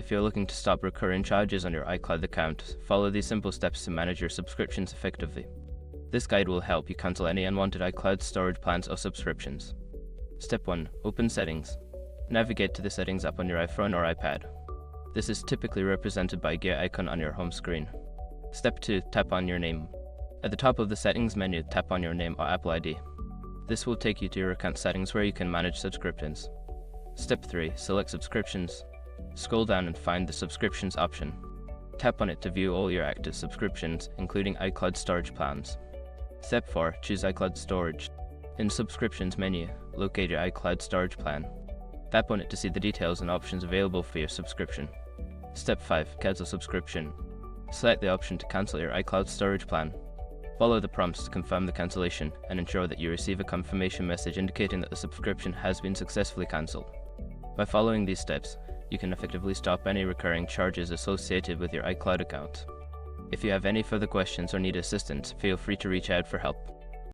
If you're looking to stop recurring charges on your iCloud account, follow these simple steps to manage your subscriptions effectively. This guide will help you cancel any unwanted iCloud storage plans or subscriptions. Step 1. Open Settings. Navigate to the Settings app on your iPhone or iPad. This is typically represented by a gear icon on your home screen. Step 2. Tap on your name. At the top of the Settings menu, tap on your name or Apple ID. This will take you to your account settings where you can manage subscriptions. Step 3. Select Subscriptions. Scroll down and find the Subscriptions option. Tap on it to view all your active subscriptions, including iCloud storage plans. Step 4. Choose iCloud Storage. In Subscriptions menu, locate your iCloud storage plan. Tap on it to see the details and options available for your subscription. Step 5. Cancel subscription. Select the option to cancel your iCloud storage plan. Follow the prompts to confirm the cancellation and ensure that you receive a confirmation message indicating that the subscription has been successfully cancelled. By following these steps, you can effectively stop any recurring charges associated with your iCloud account. If you have any further questions or need assistance, feel free to reach out for help.